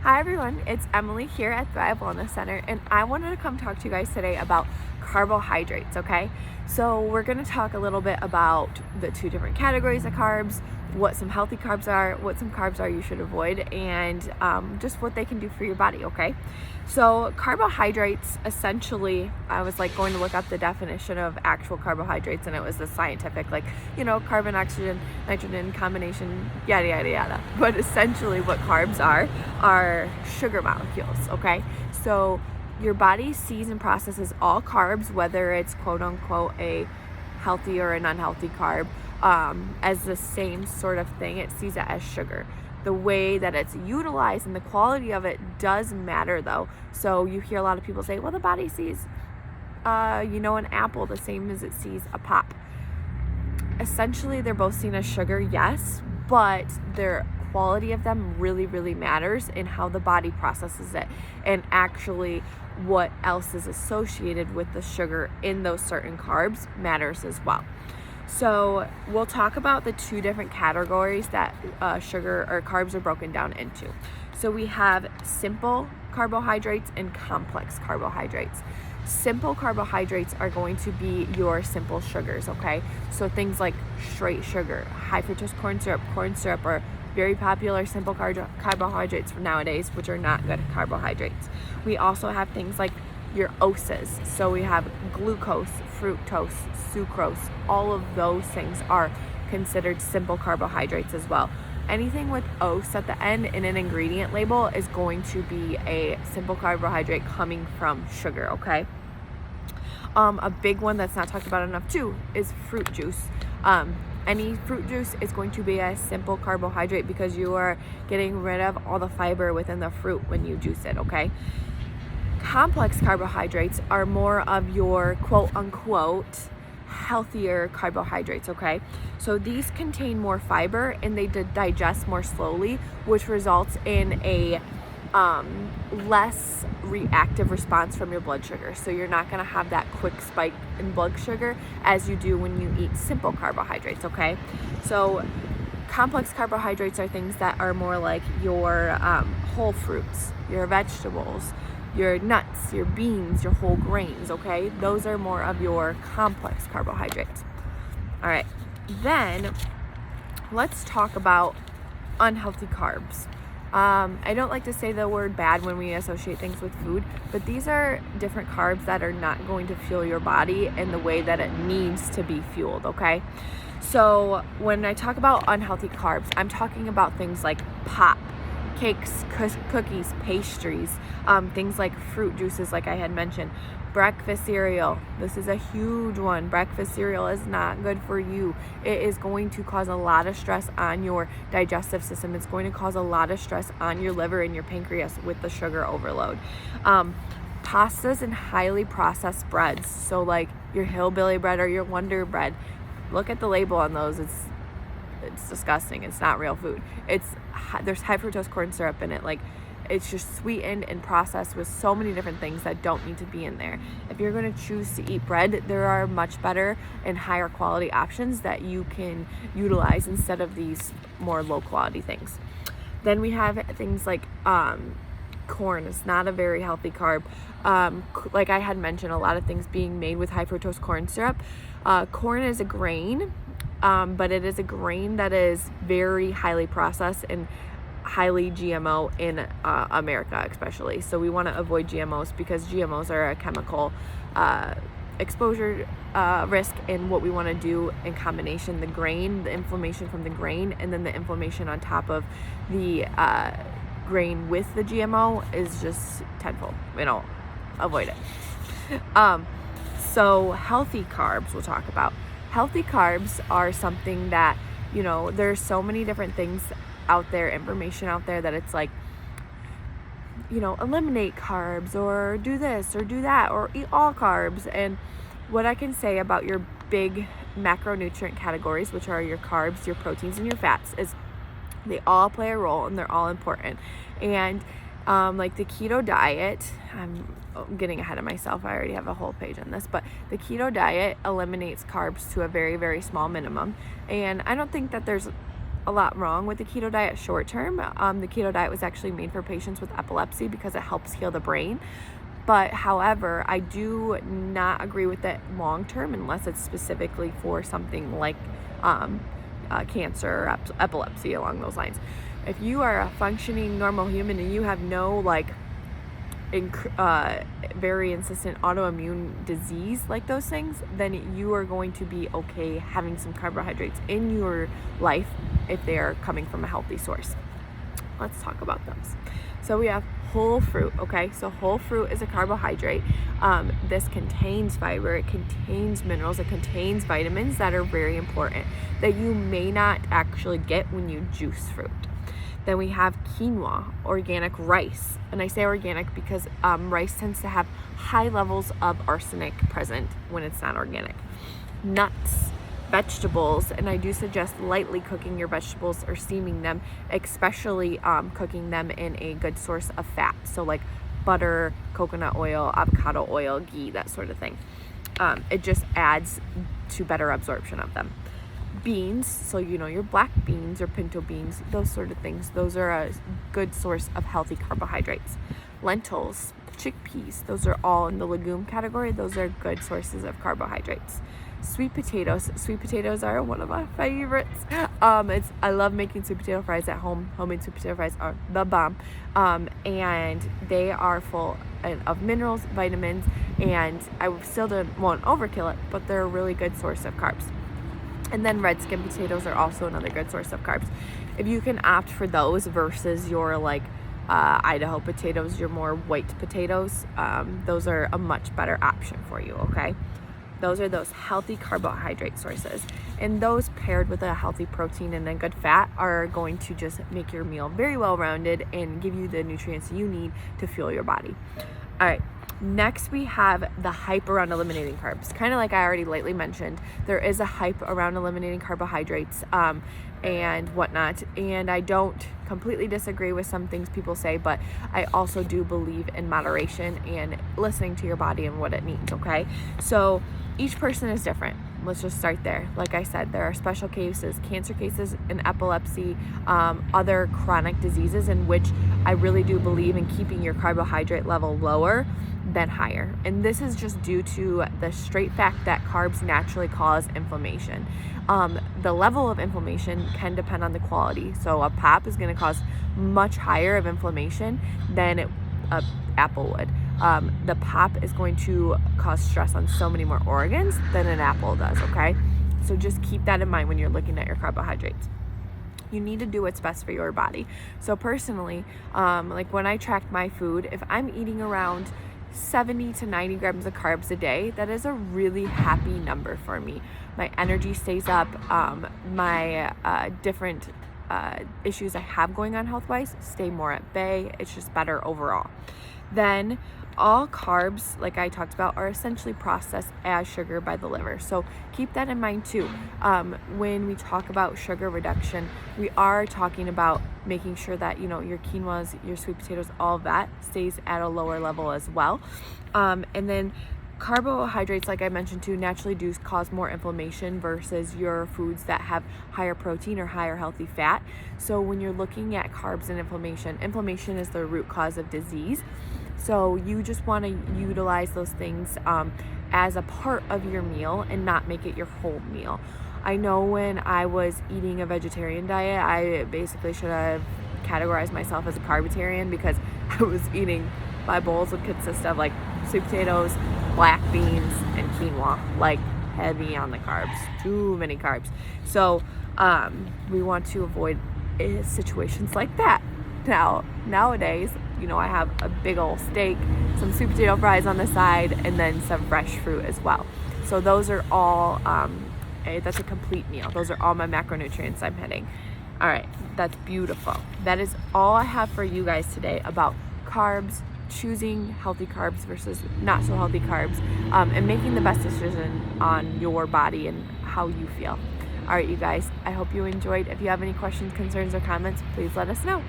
Hi everyone, it's Emily here at Thrive Wellness Center, and I wanted to come talk to you guys today about carbohydrates, okay? So we're going to talk a little bit about the two different categories of carbs, what some healthy carbs are, what some carbs are you should avoid, and just what they can do for your body, okay? So carbohydrates, essentially, I was going to look up the definition of actual carbohydrates, and it was the scientific, carbon, oxygen, nitrogen combination, yada, yada, yada. But essentially what carbs are sugar molecules, okay? So your body sees and processes all carbs, whether it's quote unquote a healthy or an unhealthy carb, as the same sort of thing. It sees it as sugar. The way that it's utilized and the quality of it does matter though. So you hear a lot of people say, well, the body sees, an apple the same as it sees a pop. Essentially, they're both seen as sugar, yes, but their quality of them really, really matters in how the body processes it and actually what else is associated with the sugar in those certain carbs matters as well. So we'll talk about the two different categories that sugar or carbs are broken down into. So we have simple carbohydrates and complex carbohydrates. Simple carbohydrates are going to be your simple sugars, okay? So things like straight sugar, high fructose corn syrup are very popular simple carbohydrates for nowadays, which are not good carbohydrates. We also have things like your OSAs. So we have glucose, fructose, sucrose. All of those things are considered simple carbohydrates as well. Anything with os at the end in an ingredient label is going to be a simple carbohydrate coming from sugar, okay? A big one that's not talked about enough too is fruit juice. Any fruit juice is going to be a simple carbohydrate because you are getting rid of all the fiber within the fruit when you juice it, okay? Complex carbohydrates are more of your quote unquote healthier carbohydrates, okay? So these contain more fiber and they digest more slowly, which results in a less reactive response from your blood sugar. So you're not gonna have that quick spike in blood sugar as you do when you eat simple carbohydrates, okay? So complex carbohydrates are things that are more like your whole fruits, your vegetables, your nuts, your beans, your whole grains, okay? Those are more of your complex carbohydrates. All right, then let's talk about unhealthy carbs. I don't like to say the word bad when we associate things with food, but these are different carbs that are not going to fuel your body in the way that it needs to be fueled, okay? So when I talk about unhealthy carbs, I'm talking about things like pop, cakes, cookies, pastries, things like fruit juices, like I had mentioned, breakfast cereal. This is a huge one. Breakfast cereal is not good for you. It is going to cause a lot of stress on your digestive system. It's going to cause a lot of stress on your liver and your pancreas with the sugar overload. Pastas and highly processed breads, so like your hillbilly bread or your Wonder Bread, look at the label on those. It's disgusting. It's not real food. There's high fructose corn syrup in it. It's just sweetened and processed with so many different things that don't need to be in there. If you're going to choose to eat bread, there are much better and higher quality options that you can utilize instead of these more low quality things. Then we have things like corn. It's not a very healthy carb. Like I had mentioned, a lot of things being made with high fructose corn syrup. Corn is a grain, but it is a grain that is very highly processed and highly GMO in America especially. So we want to avoid GMOs because GMOs are a chemical exposure risk, and what we want to do in combination, the grain, the inflammation from the grain, and then the inflammation on top of the grain with the GMO is just tenfold. Avoid it. So healthy carbs we'll talk about. Healthy carbs are something that, there's so many different things out there, information out there that it's like, eliminate carbs or do this or do that or eat all carbs. And what I can say about your big macronutrient categories, which are your carbs, your proteins, and your fats, is they all play a role and they're all important. And like the keto diet, I'm getting ahead of myself. I already have a whole page on this, but the keto diet eliminates carbs to a very, very small minimum. And I don't think that there's a lot wrong with the keto diet short term. The keto diet was actually made for patients with epilepsy because it helps heal the brain. But however, I do not agree with it long term unless it's specifically for something like cancer or epilepsy, along those lines. If you are a functioning normal human and you have no very insistent autoimmune disease like those things, then you are going to be okay having some carbohydrates in your life if they are coming from a healthy source. Let's talk about those. So we have whole fruit, okay? So whole fruit is a carbohydrate. This contains fiber, it contains minerals, it contains vitamins that are very important that you may not actually get when you juice fruit. Then we have quinoa, organic rice. And I say organic because rice tends to have high levels of arsenic present when it's not organic. Nuts, vegetables, and I do suggest lightly cooking your vegetables or steaming them, especially cooking them in a good source of fat. So like butter, coconut oil, avocado oil, ghee, that sort of thing. It just adds to better absorption of them. Beans, so your black beans or pinto beans, those sort of things, those are a good source of healthy carbohydrates. Lentils, chickpeas, those are all in the legume category. Those are good sources of carbohydrates. Sweet potatoes are one of my favorites. I love making sweet potato fries at home. Homemade sweet potato fries are the bomb. And they are full of minerals, vitamins, and I still won't overkill it, but they're a really good source of carbs. And then red skin potatoes are also another good source of carbs. If you can opt for those versus your Idaho potatoes, your more white potatoes, those are a much better option for you, okay? Those are those healthy carbohydrate sources. And those paired with a healthy protein and a good fat are going to just make your meal very well rounded and give you the nutrients you need to fuel your body. All right. Next, we have the hype around eliminating carbs. Kind of like I already lightly mentioned, there is a hype around eliminating carbohydrates and whatnot. And I don't completely disagree with some things people say, but I also do believe in moderation and listening to your body and what it needs, okay? So each person is different. Let's just start there. Like I said, there are special cases, cancer cases, and epilepsy, other chronic diseases in which I really do believe in keeping your carbohydrate level lower than higher. And this is just due to the straight fact that carbs naturally cause inflammation. The level of inflammation can depend on the quality. So a pop is going to cause much higher of inflammation than an apple would. The pop is going to cause stress on so many more organs than an apple does, okay? So just keep that in mind when you're looking at your carbohydrates. You need to do what's best for your body. So personally, when I track my food, if I'm eating around 70 to 90 grams of carbs a day, that is a really happy number for me. My energy stays up, my different issues I have going on health-wise stay more at bay. It's just better overall. Then all carbs, like I talked about, are essentially processed as sugar by the liver. So keep that in mind too. When we talk about sugar reduction, we are talking about making sure that, your quinoas, your sweet potatoes, all of that stays at a lower level as well. And then carbohydrates, like I mentioned too, naturally do cause more inflammation versus your foods that have higher protein or higher healthy fat. So when you're looking at carbs and inflammation is the root cause of disease. So you just want to utilize those things as a part of your meal and not make it your whole meal. I know when I was eating a vegetarian diet, I basically should have categorized myself as a carbitarian because I was eating, my bowls would consist of sweet potatoes, black beans, and quinoa, heavy on the carbs, too many carbs. So we want to avoid situations like that. Now, nowadays, I have a big old steak, some sweet potato fries on the side, and then some fresh fruit as well. So those are all, that's a complete meal. Those are all my macronutrients I'm hitting. All right, that's beautiful. That is all I have for you guys today about carbs, choosing healthy carbs versus not so healthy carbs, and making the best decision on your body and how you feel. All right, you guys, I hope you enjoyed. If you have any questions, concerns, or comments, please let us know.